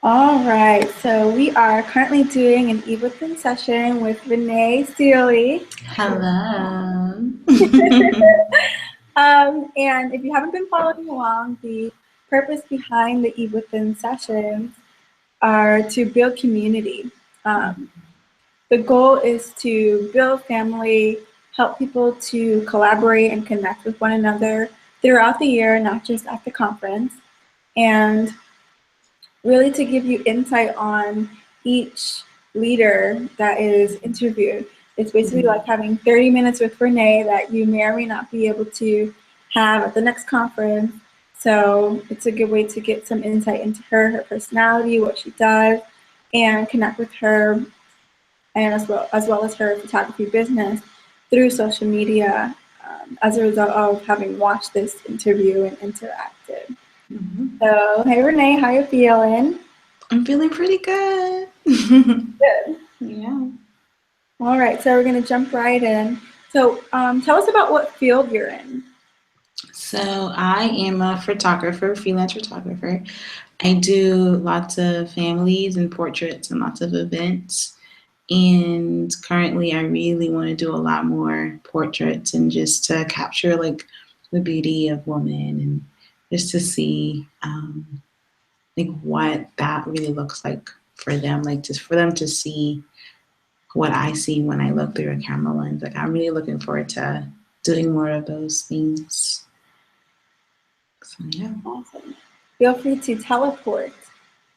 All right, so we are currently doing an e-within session with Renee Sealey. Hello. And if you haven't been following along, the purpose behind the e-within sessions are to build community. Um, the goal is to build family, help people to collaborate and connect with one another throughout the year, not just at the conference, and really to give you insight on each leader that is interviewed. It's basically like having 30 minutes with Renee that you may or may not be able to have at the next conference. So it's a good way to get some insight into her, her personality, what she does, and connect with her, and as well as her photography business through social media as a result of having watched this interview and interacted. So, hey Renee, how you feeling? I'm feeling pretty good. Good. Yeah. All right, so we're going to jump right in. So, tell us about what field you're in. So I am a photographer, freelance photographer. I do lots of families and portraits and lots of events. And currently I really want to do a lot more portraits and just to capture like the beauty of women and just to see like what that really looks like for them, like just for them to see what I see when I look through a camera lens. Like I'm really looking forward to doing more of those things. So yeah. Awesome. Feel free to teleport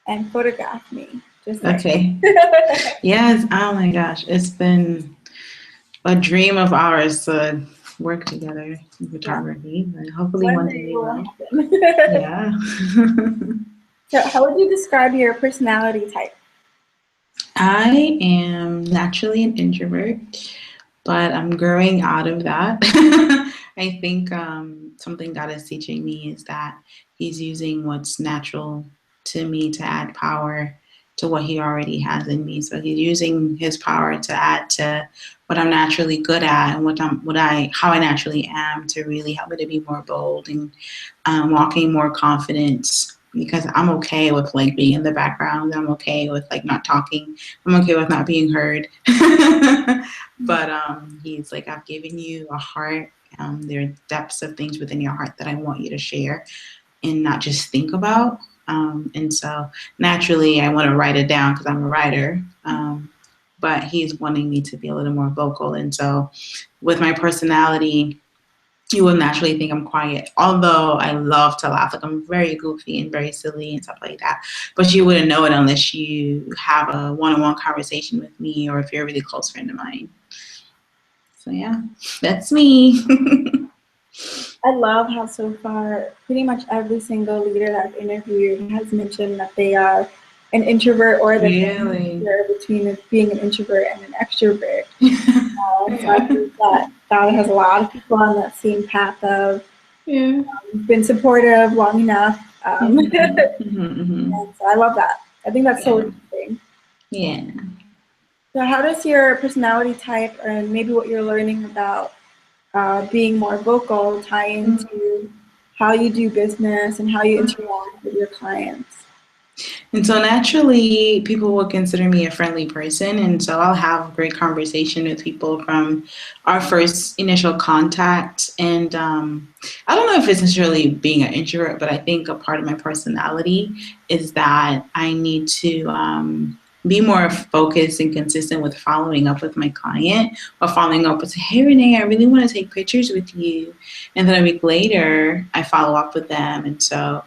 and photograph me. Just saying. Okay. Yes. Oh my gosh. It's been a dream of ours to work together in Yeah. photography, but hopefully One one day day we will will. happen. Yeah. So, how would you describe your personality type? I am naturally an introvert, but I'm growing out of that. I think something God is teaching me is that He's using what's natural to me to add power to what He already has in me. So He's using His power to add to what I'm naturally good at and how I naturally am to really help me to be more bold and walking more confidence because I'm okay with like being in the background. I'm okay with like not talking. I'm okay with not being heard. But he's like, I've given you a heart. There are depths of things within your heart that I want you to share and not just think about. And so naturally, I want to write it down because I'm a writer. But he's wanting me to be a little more vocal. And so with my personality, you will naturally think I'm quiet, although I love to laugh. Like I'm very goofy and very silly and stuff like that. But you wouldn't know it unless you have a one-on-one conversation with me or if you're a really close friend of mine. So yeah, that's me. I love how so far pretty much every single leader that I've interviewed has mentioned that they are an introvert or that they're a Really? mixture between being an introvert and an extrovert. So I Yeah. think that God has a lot of people on that same path of Yeah. been supportive long enough. Mm-hmm. Mm-hmm. And so I love that. I think that's so Yeah. interesting. Yeah. So how does your personality type and maybe what you're learning about being more vocal tie into how you do business and how you interact with your clients? And so naturally, people will consider me a friendly person. And so I'll have great conversation with people from our first initial contact. And I don't know if it's necessarily being an introvert, but I think a part of my personality is that I need to be more focused and consistent with following up with my client or following up with, hey, Renee, I really want to take pictures with you. And then a week later, I follow up with them. And so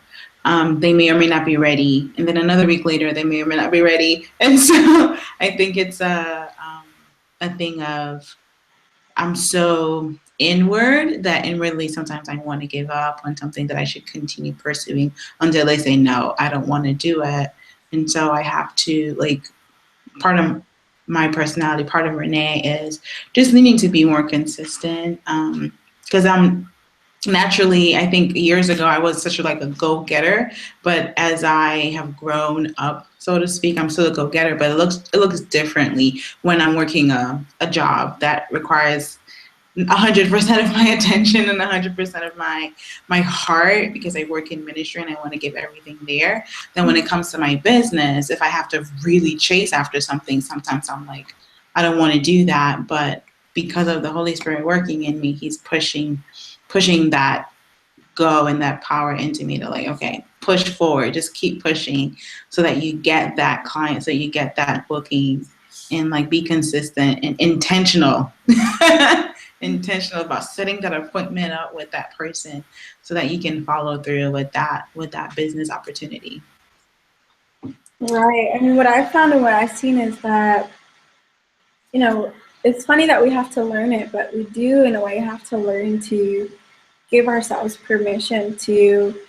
they may or may not be ready. And then another week later, they may or may not be ready. And so I think it's a thing of I'm so inward that inwardly sometimes I want to give up on something that I should continue pursuing until they say, no, I don't want to do it. And so I have to like part of my personality, part of Renee is just needing to be more consistent. Because I'm naturally, I think years ago I was such a like a go-getter, but as I have grown up, so to speak, I'm still a go-getter, but it looks differently when I'm working a job that requires 100% of my attention and 100% of my heart, because I work in ministry and I want to give everything there. Then when it comes to my business, if I have to really chase after something, sometimes I'm like, I don't want to do that. But because of the Holy Spirit working in me, he's pushing that go and that power into me to like, okay, push forward, just keep pushing so that you get that client, so you get that booking, and like be consistent and intentional. Intentional about setting that appointment up with that person so that you can follow through with that business opportunity. Right. I mean, what I've found and what I've seen is that, you know, it's funny that we have to learn it, but we do in a way have to learn to give ourselves permission to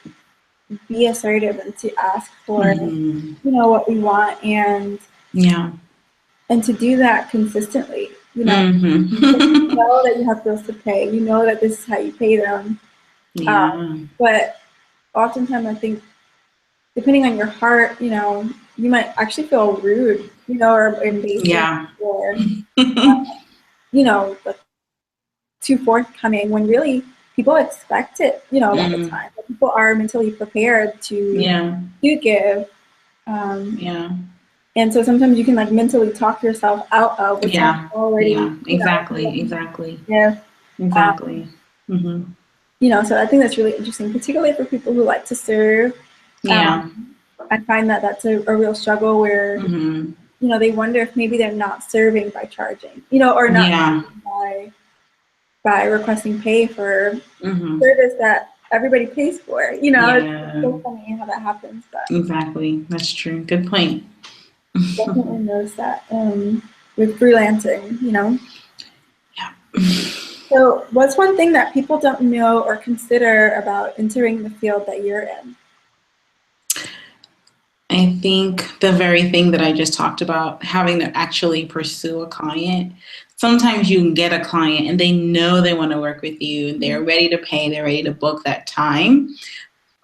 be assertive and to ask for, Mm-hmm. you know, what we want, and to do that consistently. You know, Mm-hmm. you know that you have bills to pay. You know that this is how you pay them. But oftentimes, I think, depending on your heart, you know, you might actually feel rude, you know, or invasive, or you know, too forthcoming, when really people expect it, you know, a lot of time. But people are mentally prepared to give. And so sometimes you can like mentally talk yourself out of what's already, exactly. You know, so I think that's really interesting, particularly for people who like to serve. I find that that's a real struggle where, you know, they wonder if maybe they're not serving by charging, you know, or not by requesting pay for service that everybody pays for, you know. It's so funny how that happens. But exactly, that's true. Good point. Definitely notice that with freelancing, you know. So what's one thing that people don't know or consider about entering the field that you're in? I think the very thing that I just talked about, having to actually pursue a client. Sometimes you can get a client and they know they want to work with you. They're ready to pay. They're ready to book that time.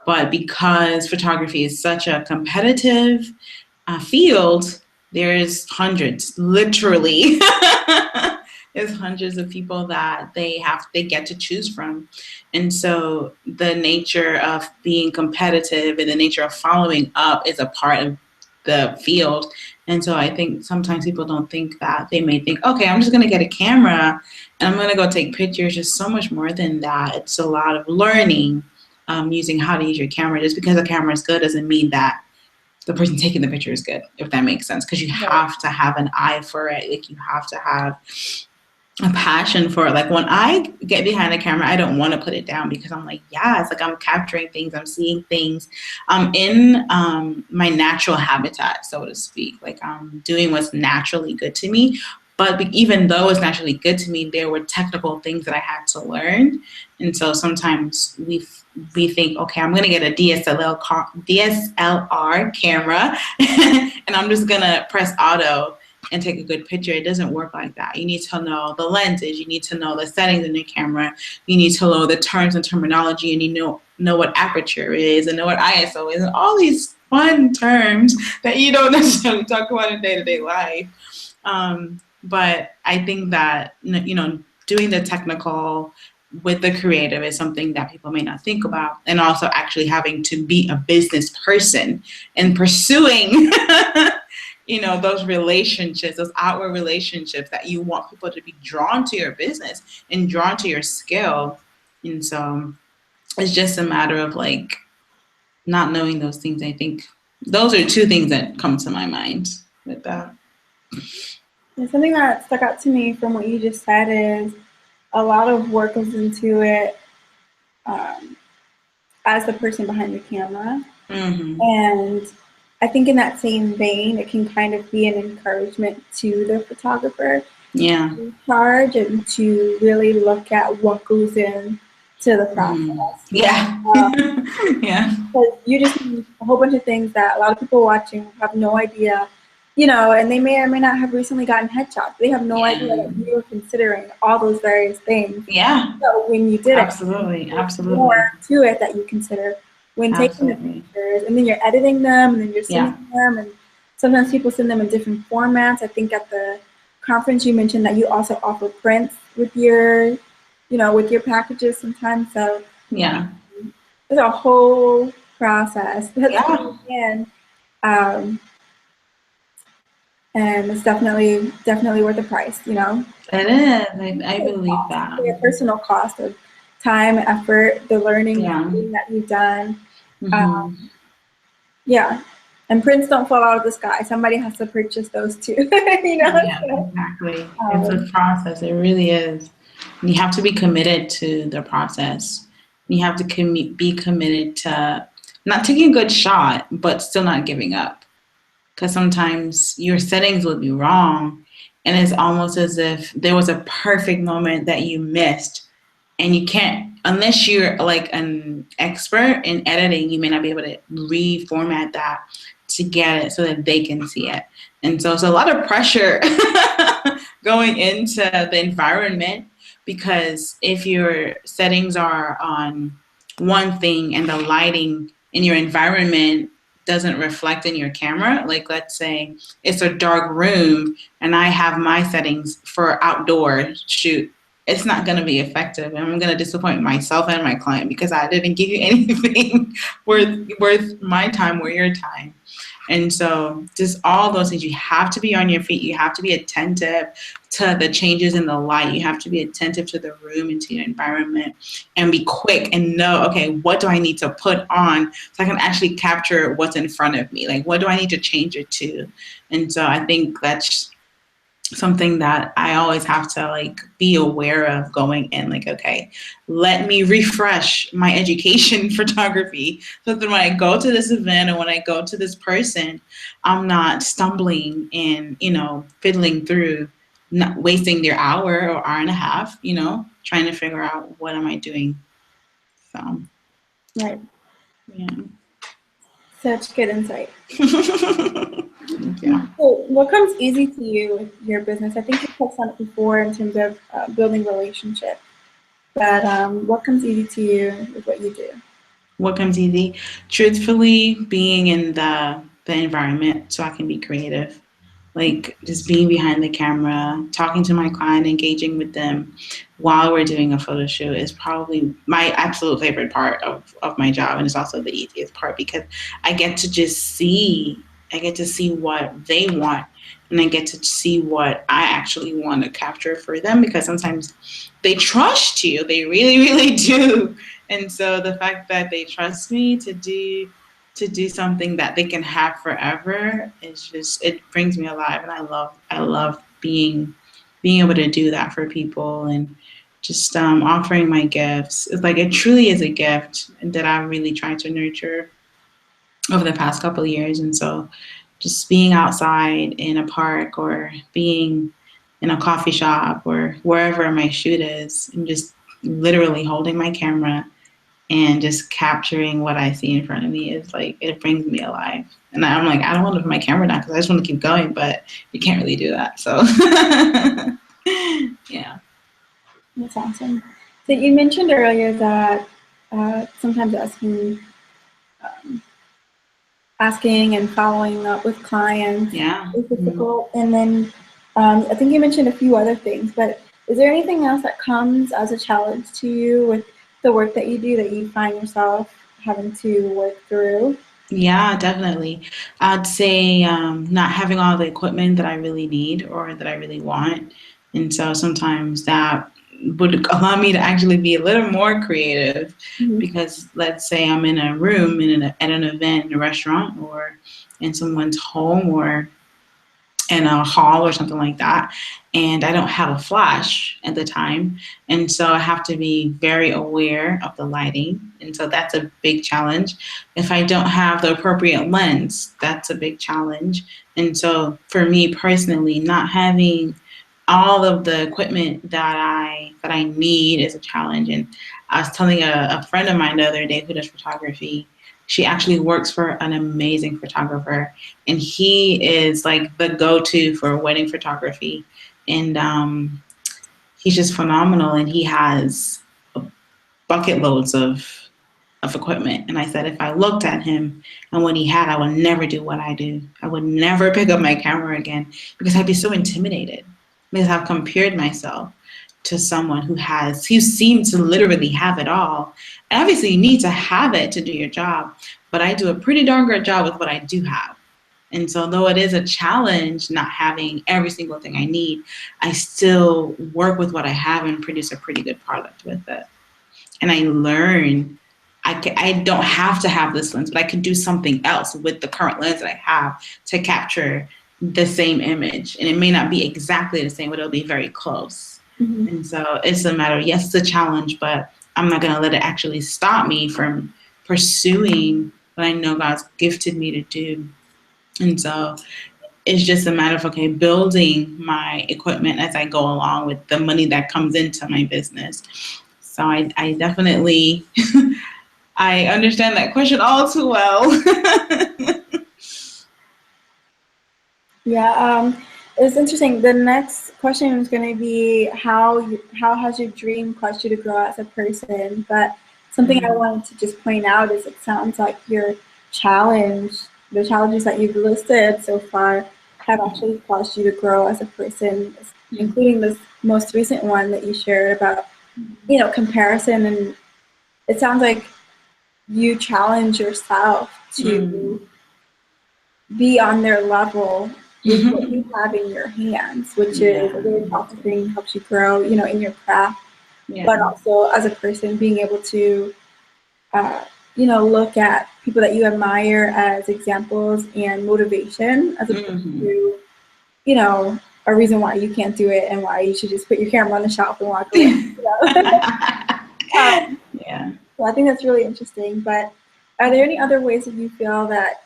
But because photography is such a competitive field, there's hundreds, literally. There's hundreds of people that they get to choose from. And so the nature of being competitive and the nature of following up is a part of the field. And so I think sometimes people don't think that. They may think, okay, I'm just going to get a camera and I'm going to go take pictures. Just so much more than that. It's a lot of learning using how to use your camera. Just because a camera is good doesn't mean that the person taking the picture is good, if that makes sense. Because you have to have an eye for it. Like you have to have a passion for it. Like when I get behind the camera, I don't want to put it down because I'm like, yeah, it's like I'm capturing things, I'm seeing things. I'm in my natural habitat, so to speak. Like I'm doing what's naturally good to me. But even though it's naturally good to me, there were technical things that I had to learn. And so sometimes we think, okay, I'm going to get a DSLR camera and I'm just going to press auto and take a good picture. It doesn't work like that. You need to know the lenses. You need to know the settings in the camera. You need to know the terms and terminology, and you know what aperture is and know what ISO is and all these fun terms that you don't necessarily talk about in day-to-day life. But I think that, you know, doing the technical with the creative is something that people may not think about. And also actually having to be a business person and pursuing you know, those relationships, those outward relationships that you want people to be drawn to your business and drawn to your skill. And so it's just a matter of like not knowing those things. I think those are two things that come to my mind with that. And something that stuck out to me from what you just said is a lot of work goes into it as the person behind the camera. And I think in that same vein, it can kind of be an encouragement to the photographer to charge and to really look at what goes in to the process. Because you just need a whole bunch of things that a lot of people watching have no idea, you know, and they may or may not have recently gotten headshots. They have no idea that you were considering all those various things. So when you did absolutely more to it that you consider when taking the pictures, and then you're editing them, and then you're sending them, and sometimes people send them in different formats. I think at the conference you mentioned that you also offer prints with your with your packages sometimes. So Yeah. it's a whole process that's Yeah. going in. Um, and it's definitely worth the price. It is. I believe Cost, that. your personal cost of time, effort, the learning Yeah. that you've done. Hmm. Yeah. And prints don't fall out of the sky. Somebody has to purchase those too. Yeah, So, exactly. It's a um, process. It really is. And you have to be committed to the process. You have to be committed to not taking a good shot, but still not giving up. Because sometimes your settings will be wrong, and it's almost as if there was a perfect moment that you missed, and you can't, unless you're like an expert in editing, you may not be able to reformat that to get it so that they can see it. And so it's a lot of pressure going into the environment, because if your settings are on one thing and the lighting in your environment doesn't reflect in your camera, like let's say it's a dark room and I have my settings for outdoor shoot, it's not going to be effective, and I'm going to disappoint myself and my client because I didn't give you anything worth my time or your time. And so just all those things, you have to be on your feet. You have to be attentive to the changes in the light. You have to be attentive to the room and to your environment, and be quick and know, okay, what do I need to put on so I can actually capture what's in front of me? Like, what do I need to change it to? And so I think that's something that I always have to like be aware of going in, like, okay, let me refresh my education photography so that when I go to this event or when I go to this person, I'm not stumbling and, fiddling through, not wasting their hour or hour and a half, trying to figure out what am I doing. So, right. yeah. Such good insight. Yeah. So what comes easy to you with your business? I think you touched on it before in terms of building relationships. But what comes easy to you with what you do? What comes easy? Truthfully, being in the environment so I can be creative. Like just being behind the camera, talking to my client, engaging with them while we're doing a photo shoot is probably my absolute favorite part of my job. And it's also the easiest part because I get to just I get to see what they want, and I get to see what I actually want to capture for them, because sometimes they trust you. They really, really do. And so the fact that they trust me to do something that they can have forever is just, it brings me alive, and I love being able to do that for people, and just offering my gifts. It's like it truly is a gift that I've really tried to nurture over the past couple of years. And so just being outside in a park or being in a coffee shop or wherever my shoot is, and just literally holding my camera and just capturing what I see in front of me is like, it brings me alive. And I'm like, I don't want to put my camera down because I just want to keep going, but you can't really do that. So, yeah. That's awesome. So you mentioned earlier that sometimes um, asking and following up with clients Yeah. is difficult, and then I think you mentioned a few other things. But is there anything else that comes as a challenge to you with the work that you do that you find yourself having to work through? Yeah, definitely. I'd say not having all the equipment that I really need or that I really want. And so sometimes that would allow me to actually be a little more creative, Mhm. because let's say I'm in a room at an event in a restaurant or in someone's home or in a hall or something like that, and I don't have a flash at the time, and so I have to be very aware of the lighting, and so that's a big challenge. If I don't have the appropriate lens, that's a big challenge. And so for me personally, not having all of the equipment that I need is a challenge. And I was telling a friend of mine the other day who does photography. She actually works for an amazing photographer, and he is like the go-to for wedding photography. And he's just phenomenal, and he has bucket loads of equipment. And I said, if I looked at him and what he had, I would never do what I do. I would never pick up my camera again because I'd be so intimidated because I've compared myself to someone who seems to literally have it all. And obviously you need to have it to do your job, but I do a pretty darn good job with what I do have. And so though it is a challenge not having every single thing I need, I still work with what I have and produce a pretty good product with it. And I learn I don't have to have this lens, but I can do something else with the current lens that I have to capture the same image. And it may not be exactly the same, but it'll be very close. Mm-hmm. And so it's a matter of, yes, it's a challenge, but I'm not going to let it actually stop me from pursuing what I know God's gifted me to do. And so it's just a matter of, okay, building my equipment as I go along with the money that comes into my business. So I definitely, I understand that question all too well. Yeah, it's interesting. The next question is going to be how has your dream caused you to grow as a person? But something I wanted to just point out is it sounds like the challenges that you've listed so far have actually caused you to grow as a person, including this most recent one that you shared about, comparison. And it sounds like you challenge yourself to be on their level with what you have in your hands, which is a really powerful thing, helps you grow, in your craft, but also as a person being able to, look at people that you admire as examples and motivation, as opposed to, a reason why you can't do it and why you should just put your camera on the shelf and walk away. So I think that's really interesting. But are there any other ways that you feel that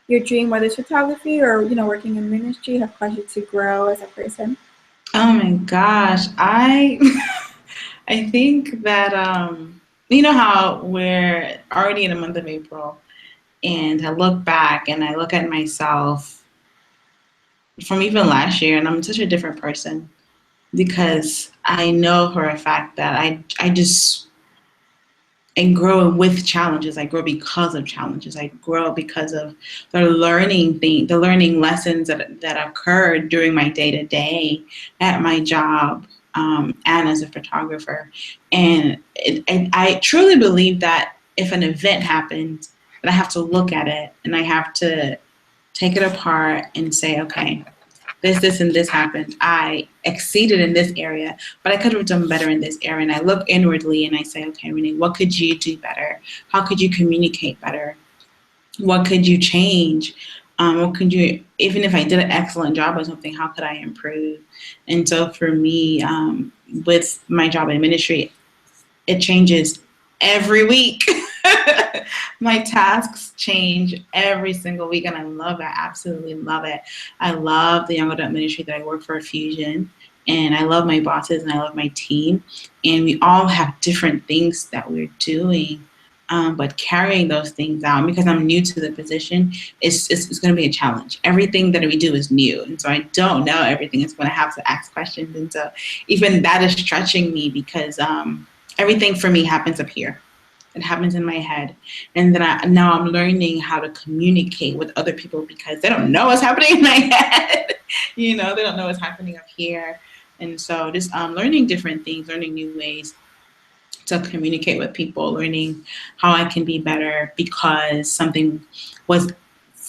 your dream, whether it's photography or working in ministry, have caused you to grow as a person? Oh my gosh, I I think that you know how we're already in the month of April, and I look back and I look at myself from even last year, and I'm such a different person because I know for a fact that I just and grow with challenges. I grow because of challenges. I grow because of the learning lessons that occurred during my day to day at my job and as a photographer. And I truly believe that if an event happens, that I have to look at it and I have to take it apart and say, okay, this, and this happened. I exceeded in this area, but I could have done better in this area. And I look inwardly and I say, okay, Renee, what could you do better? How could you communicate better? What could you change? What could you, even if I did an excellent job or something, how could I improve? And so for me, with my job in ministry, it changes every week. My tasks change every single week, and I love it. I absolutely love it. I love the young adult ministry that I work for, Fusion, and I love my bosses and I love my team. And we all have different things that we're doing, but carrying those things out. Because I'm new to the position, it's going to be a challenge. Everything that we do is new, and so I don't know everything. It's going to have to ask questions, and so even that is stretching me because everything for me happens up here. It happens in my head. And then now I'm learning how to communicate with other people because they don't know what's happening in my head. They don't know what's happening up here. And so just learning different things, learning new ways to communicate with people, learning how I can be better because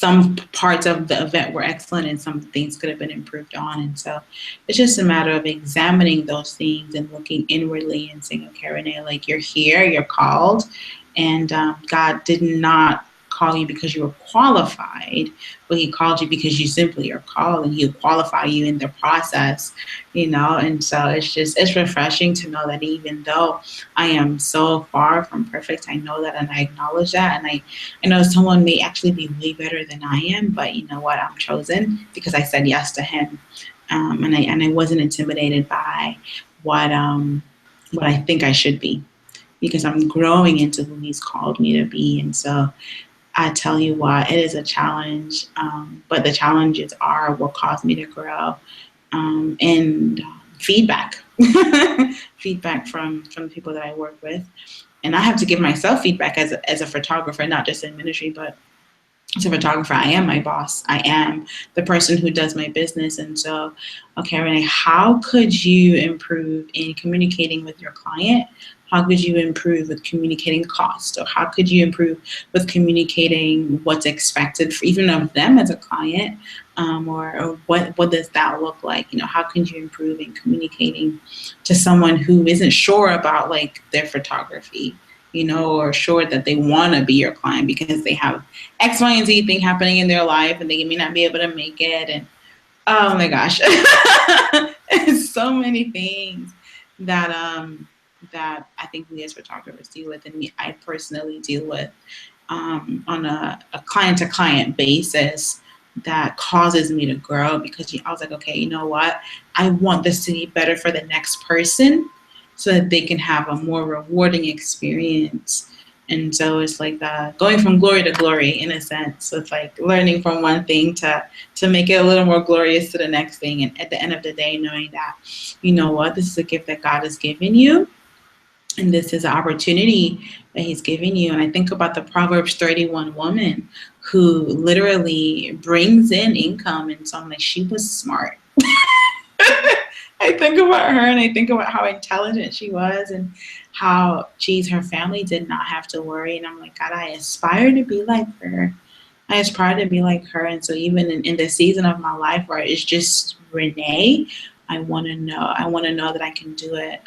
some parts of the event were excellent and some things could have been improved on. And so it's just a matter of examining those things and looking inwardly and saying, okay, Renee, like you're here, you're called, and God did not call you because you were qualified, but he called you because you simply are called, and he'll qualify you in the process, and so it's refreshing to know that even though I am so far from perfect, I know that and I acknowledge that, and I know someone may actually be way better than I am, but you know what, I'm chosen because I said yes to him, and I wasn't intimidated by what I think I should be, because I'm growing into who he's called me to be. And so I tell you what, it is a challenge, but the challenges are what caused me to grow. And feedback, feedback from the people that I work with. And I have to give myself feedback as a photographer, not just in ministry, but as a photographer, I am my boss. I am the person who does my business. And so, okay, Renee, how could you improve in communicating with your client? How could you improve with communicating cost? Or how could you improve with communicating what's expected for even of them as a client? Or what does that look like? How can you improve in communicating to someone who isn't sure about like their photography? Or sure that they want to be your client because they have X, Y, and Z thing happening in their life and they may not be able to make it. And oh my gosh, it's so many things that I think we as photographers deal with, and I personally deal with on a client to client basis that causes me to grow because I was like, okay, you know what? I want this to be better for the next person so that they can have a more rewarding experience. And so it's like going from glory to glory in a sense. So it's like learning from one thing to make it a little more glorious to the next thing. And at the end of the day, knowing that, you know what, this is a gift that God has given you. And this is an opportunity that he's giving you. And I think about the Proverbs 31 woman who literally brings in income. And so I'm like, she was smart. I think about her and I think about how intelligent she was and how, geez, her family did not have to worry. And I'm like, God, I aspire to be like her. I aspire to be like her. And so even in the season of my life where it's just Renee, I want to know that I can do it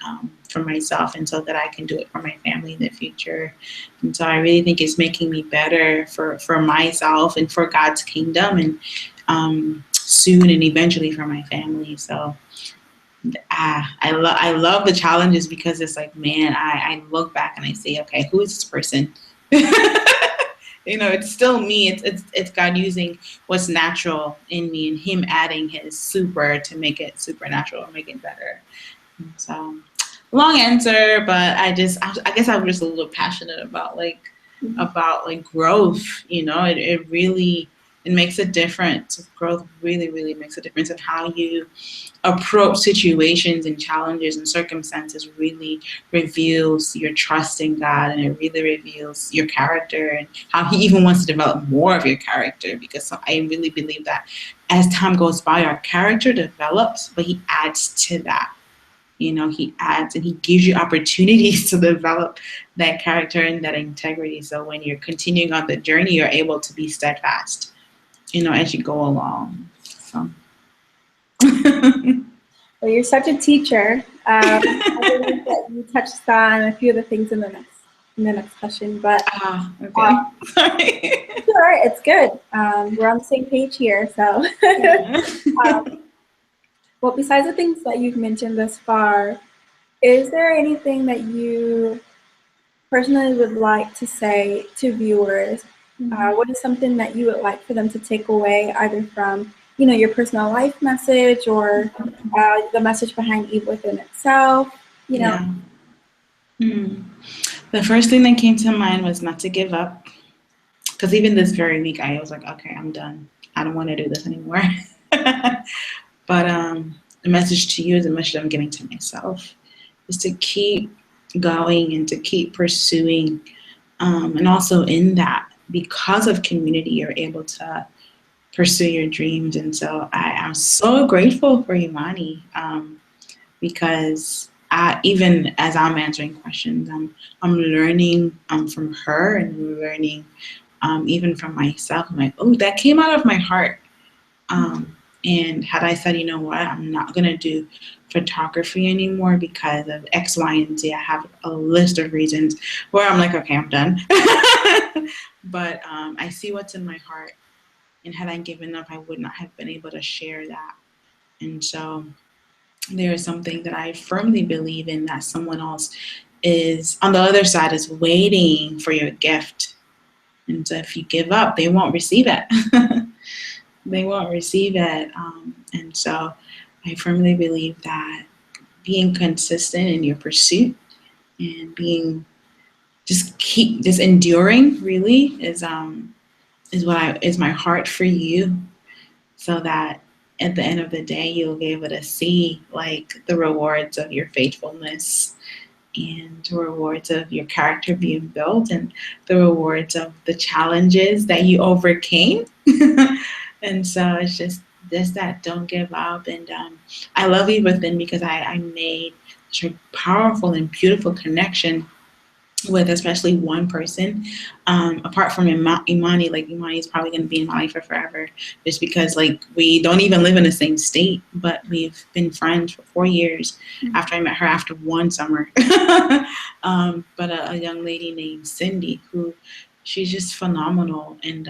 for myself and so that I can do it for my family in the future. And so I really think it's making me better for myself and for God's kingdom and soon and eventually for my family. So I love the challenges because it's like, man, I look back and I say, okay, who is this person? It's still me. It's God using what's natural in me and him adding his super to make it supernatural, make it better. And so long answer, but I guess I'm just a little passionate about growth. It really, it makes a difference. Growth really, really makes a difference in how you approach situations and challenges and circumstances. Really reveals your trust in God, and it really reveals your character and how he even wants to develop more of your character, because I really believe that as time goes by, our character develops, but he adds to that. He adds and he gives you opportunities to develop that character and that integrity. So when you're continuing on the journey, you're able to be steadfast, as you go along. So. Well, you're such a teacher. I believe that you touched on a few of the things in the next question, but okay. Sorry. It's all right. It's good. We're on the same page here. So, well, besides the things that you've mentioned thus far, is there anything that you personally would like to say to viewers? What is something that you would like for them to take away, either from your personal life message or the message behind Eve within itself? Yeah. The first thing that came to mind was not to give up, because even this very week I was like, okay, I'm done. I don't want to do this anymore. But the message to you is a message I'm giving to myself, is to keep going and to keep pursuing. And also in that, because of community, you're able to pursue your dreams. And so I am so grateful for Imani, because even as I'm answering questions, I'm learning from her, and learning even from myself. I'm like, oh, that came out of my heart. And had I said, you know what, I'm not going to do photography anymore because of X, Y, and Z, I have a list of reasons where I'm like, okay, I'm done. But I see what's in my heart. And had I given up, I would not have been able to share that. And so there is something that I firmly believe in, that someone else is on the other side, is waiting for your gift. And so if you give up, they won't receive it. They won't receive it. And so I firmly believe that being consistent in your pursuit and being just enduring really is my heart for you, so that at the end of the day you'll be able to see like the rewards of your faithfulness. and the rewards of your character being built, and the rewards of the challenges that you overcame. And so it's just that don't give up. And I love you within because I made such a powerful and beautiful connection with especially one person. Apart from Imani, like Imani is probably going to be in my life for forever, just because like we don't even live in the same state, but we've been friends for 4 years after I met her after one summer. But a young lady named Cindy, who she's just phenomenal, and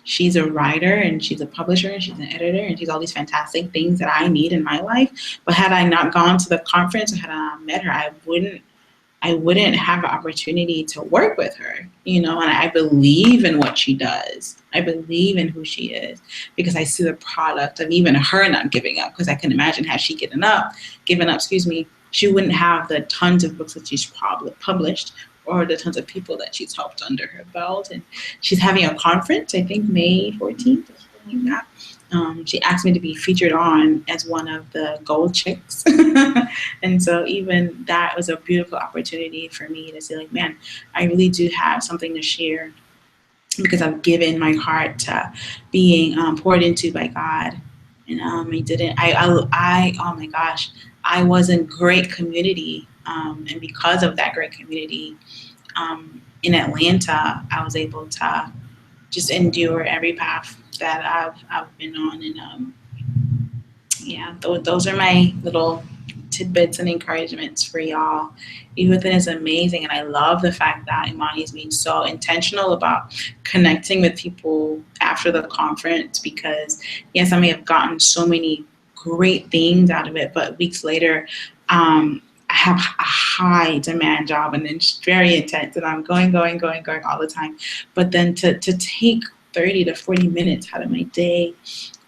she's a writer and she's a publisher and she's an editor and she's all these fantastic things that I need in my life. But had I not gone to the conference or had I not met her, I wouldn't have an opportunity to work with her, and I believe in what she does. I believe in who she is because I see the product of even her not giving up, because I can imagine had she given up, she wouldn't have the tons of books that she's probably published or the tons of people that she's helped under her belt. And she's having a conference, I think May 14th or something like that. She asked me to be featured on as one of the gold chicks. And so even that was a beautiful opportunity for me to say, like, man, I really do have something to share because I've given my heart to being poured into by God. And oh my gosh, I was in great community. And because of that great community in Atlanta, I was able to just endure every path that I've been on. And yeah, those are my little tidbits and encouragements for y'all. Ethan is amazing, and I love the fact that Imani is being so intentional about connecting with people after the conference, because yes, I may have gotten so many great things out of it, but weeks later, I have a high demand job and it's very intense, and I'm going all the time. But then to take 30 to 40 minutes out of my day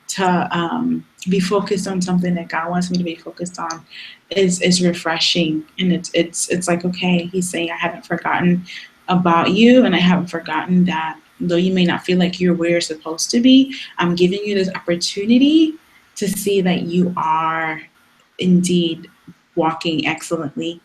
to be focused on something that God wants me to be focused on is refreshing. And it's like, okay, he's saying, I haven't forgotten about you, and I haven't forgotten that though you may not feel like you're where you're supposed to be, I'm giving you this opportunity to see that you are indeed walking excellently,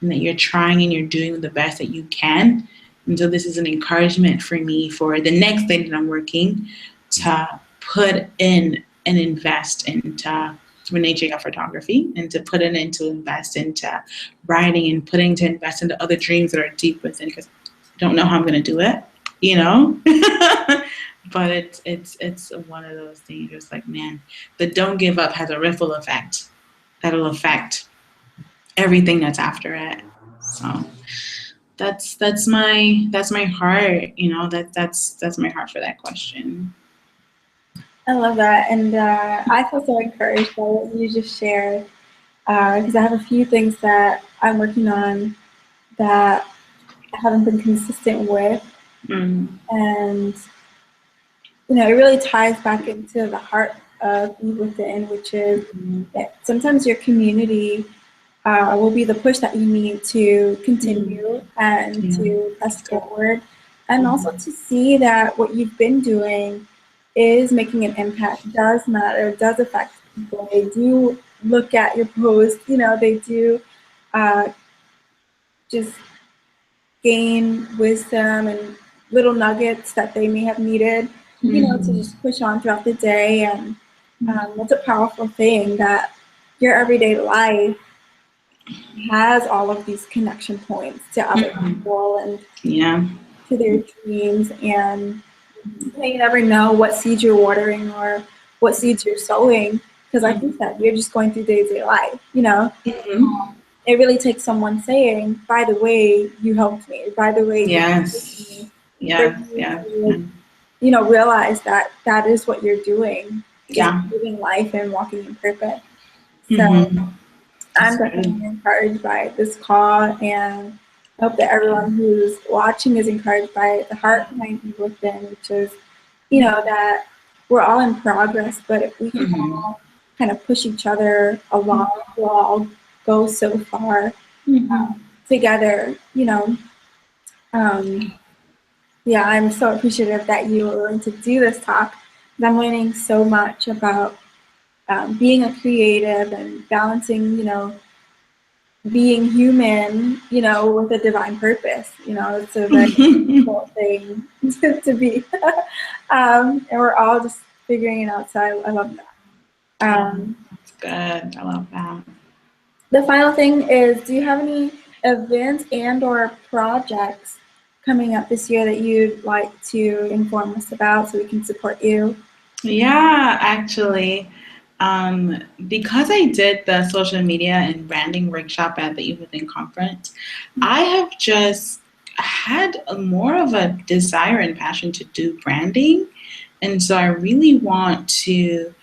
and that you're trying and you're doing the best that you can. And so this is an encouragement for me for the next thing that I'm working to put in and invest into Renee Jael photography, and to put it in to invest into writing, and putting to invest into other dreams that are deep within, because I don't know how I'm going to do it, but it's one of those things. It's like, man, the don't give up has a ripple effect that'll affect everything that's after it. So that's my heart, that's my heart for that question. I love that, and I feel so encouraged by what you just shared, because I have a few things that I'm working on that I haven't been consistent with, and it really ties back into the heart of Be Within, which is that sometimes your community will be the push that you need to continue and to press forward, and also to see that what you've been doing is making an impact, does matter, does affect people. They do look at your posts, they do just gain wisdom and little nuggets that they may have needed, to just push on throughout the day. And it's a powerful thing that your everyday life has all of these connection points to other people and to their dreams. And you never know what seeds you're watering or what seeds you're sowing, because like you said, you're just going through day-to-day life, it really takes someone saying, by the way, you helped me, by the way, you helped me, realize that that is what you're doing, living life and walking in purpose. So I'm definitely encouraged by this call, and I hope that everyone who's watching is encouraged by the heart behind Be Within, which is, that we're all in progress, but if we can all kind of push each other along, we'll all go so far together, I'm so appreciative that you were willing to do this talk, because I'm learning so much about being a creative and balancing, being human, with a divine purpose. It's a very cool thing to be. And we're all just figuring it out. So I love that. That's good. I love that. The final thing is, do you have any events and or projects coming up this year that you'd like to inform us about so we can support you? Yeah, actually, because I did the social media and branding workshop at the Youth Within conference, I have just had more of a desire and passion to do branding. And so I really want to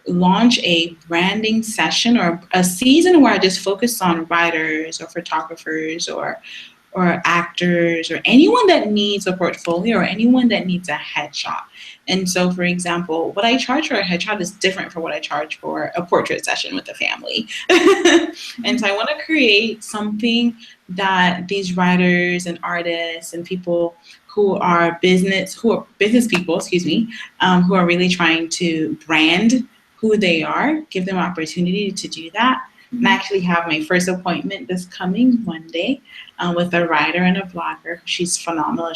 launch a branding session or a season where I just focus on writers or photographers or actors or anyone that needs a portfolio or anyone that needs a headshot. And so, for example, what I charge for a headshot is different from what I charge for a portrait session with a family. And so I want to create something that these writers and artists and people who are business people, who are really trying to brand who they are, give them opportunity to do that. And I actually have my first appointment this coming Monday with a writer and a blogger. She's phenomenal.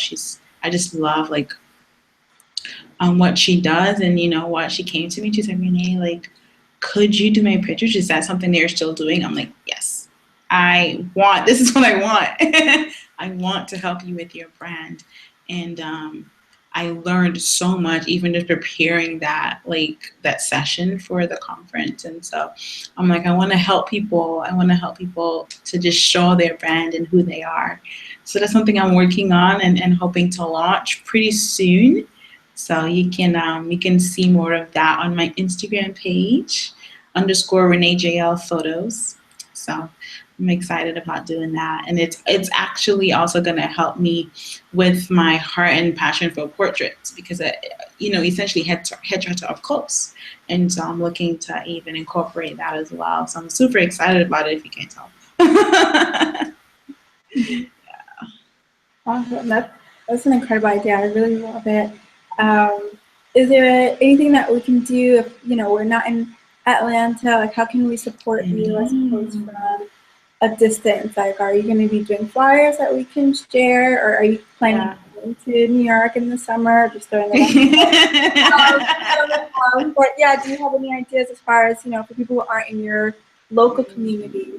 I just love what she does. And you know what? She came to me. She said, Renee, could you do my pictures? Is that something they're still doing? I'm like, yes. This is what I want. I want to help you with your brand. And I learned so much even just preparing that session for the conference. And so I'm like, I want to help people. I want to help people to just show their brand and who they are. So that's something I'm working on and hoping to launch pretty soon. So you can see more of that on my Instagram page _Renee Jael photos. So I'm excited about doing that, and it's actually also going to help me with my heart and passion for portraits because essentially headshots are up close, and so I'm looking to even incorporate that as well. So I'm super excited about it. If you can't tell. Yeah. Awesome. That's an incredible idea. I really love it. Is there anything that we can do if we're not in Atlanta? Like, how can we support you? I suppose from a distance. Like, are you going to be doing flyers that we can share, or are you planning to go to New York in the summer? Just throwing it out. But yeah, do you have any ideas as far as for people who aren't in your local community?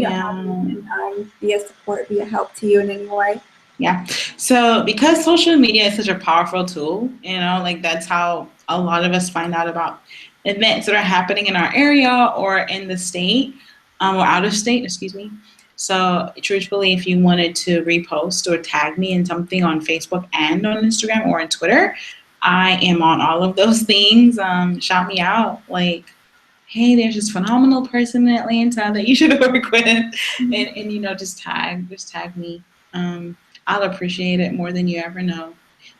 How can be a support, be a help to you in any way? Yeah. So because social media is such a powerful tool, that's how a lot of us find out about events that are happening in our area or in the state, or out of state, excuse me. So truthfully, if you wanted to repost or tag me in something on Facebook and on Instagram or on Twitter, I am on all of those things. Shout me out. Hey, there's this phenomenal person in Atlanta that you should work with, and just tag me. I'll appreciate it more than you ever know.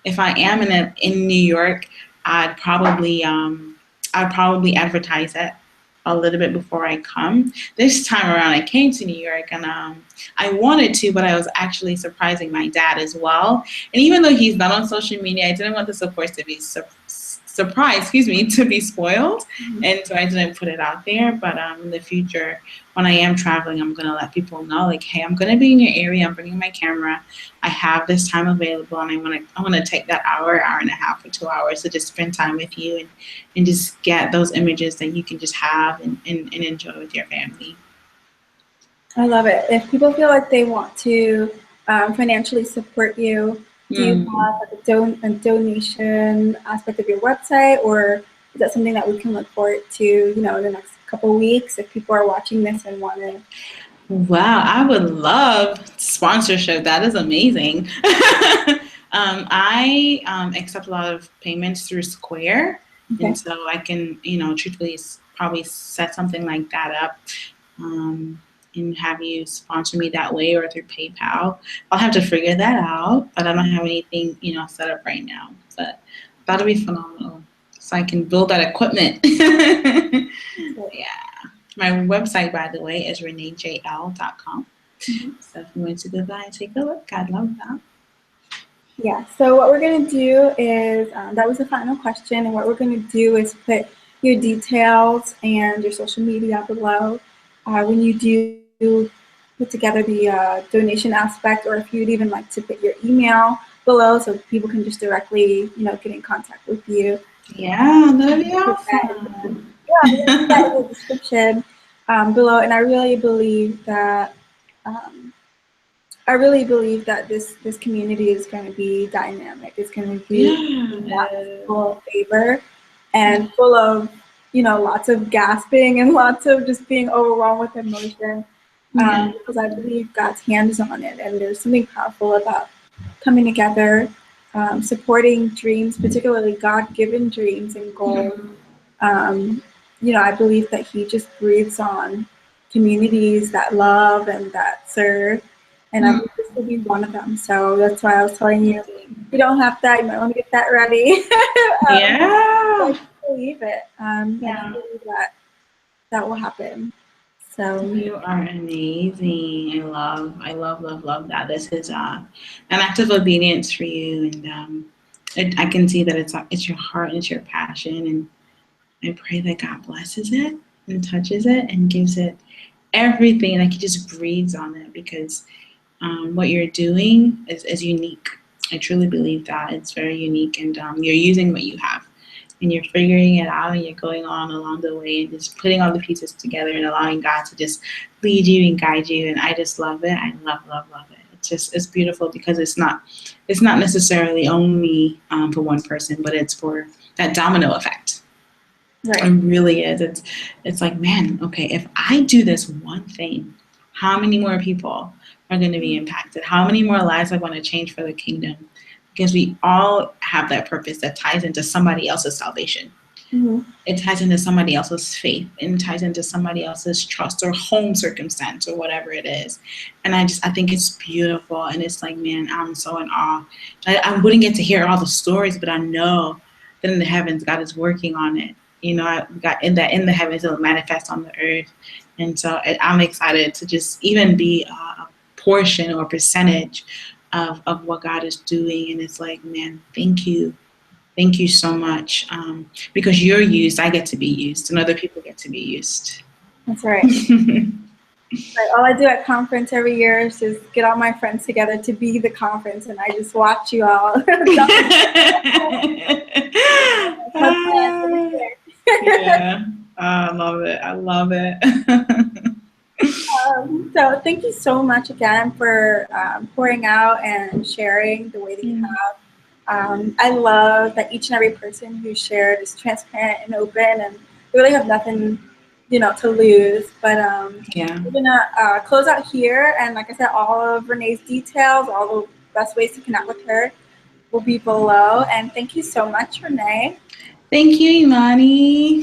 If I am in New York, I'd probably advertise it a little bit before I come. This time around, I came to New York, and I wanted to, but I was actually surprising my dad as well. And even though he's not on social media, I didn't want the support to be to be spoiled. And so I didn't put it out there. But in the future, when I am traveling, I'm going to let people know, hey, I'm going to be in your area. I'm bringing my camera. I have this time available, and I want to take that hour and a half, or 2 hours to just spend time with you and just get those images that you can just have and enjoy with your family. I love it. If people feel like they want to financially support you, do you have a donation aspect of your website, or is that something that we can look forward to, in the next couple of weeks if people are watching this and want to? Wow, I would love sponsorship. That is amazing. I accept a lot of payments through Square, and so I can, truthfully, probably set something like that up. And have you sponsor me that way or through PayPal. I'll have to figure that out, but I don't have anything, set up right now. But that'll be phenomenal. So I can build that equipment. Yeah. My website, by the way, is reneejael.com. So if you want to go by and take a look, I'd love that. Yeah, so what we're going to do is, that was the final question, and what we're going to do is put your details and your social media below. When you do put together the donation aspect, or if you'd even like to put your email below so people can just directly, get in contact with you. Yeah, that'd be Put that in awesome. I'm going to put that in the description below. And I really believe that this community is going to be dynamic. It's going to be Yeah. full of favor and full of lots of gasping and lots of just being overwhelmed with emotion. Yeah. Because I believe God's hand is on it, and there's something powerful about coming together, supporting dreams, particularly God-given dreams and goals. Um, I believe that He just breathes on communities that love and that serve, and I believe this will be one of them. So that's why I was telling you, if you don't have that, you might want to get that ready. I Yeah. just believe it. I just believe that will happen. So You are amazing. I love that. This is an act of obedience for you, and I can see that it's your heart, it's your passion, and I pray that God blesses it and touches it and gives it everything, like He just breathes on it, because what you're doing is unique. I truly believe that it's very unique, and you're using what you have, and you're figuring it out, and you're going on along the way, and just putting all the pieces together and allowing God to just lead you and guide you. And I just love it. I love it. It's beautiful, because it's not necessarily only for one person, but it's for that domino effect. It right. really is. It's like, man, okay, if I do this one thing, how many more people are going to be impacted? How many more lives I want to change for the kingdom? Because we all have that purpose that ties into somebody else's salvation. Mm-hmm. It ties into somebody else's faith, and it ties into somebody else's trust or home circumstance or whatever it is. And I think it's beautiful. And it's like, man, I'm so in awe. I wouldn't get to hear all the stories, but I know that in the heavens, God is working on it. I got in the heavens, it'll manifest on the earth. And so I'm excited to just even be a portion or percentage of what God is doing. And it's like, man, thank you. Thank you so much. Because you're used, I get to be used, and other people get to be used. That's right. Right. All I do at conference every year is just get all my friends together to be the conference, and I just watch you all. That's my plan every year. Yeah, I love it. I love it. So thank you so much again for pouring out and sharing the way that you have. I love that each and every person who shared is transparent and open, and we really have nothing, to lose. But Yeah. we're gonna close out here, and like I said, all of Renee's details, all the best ways to connect with her, will be below. And thank you so much, Renee. Thank you, Imani.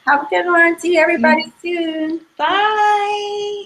Have a good one. See everybody soon. Bye.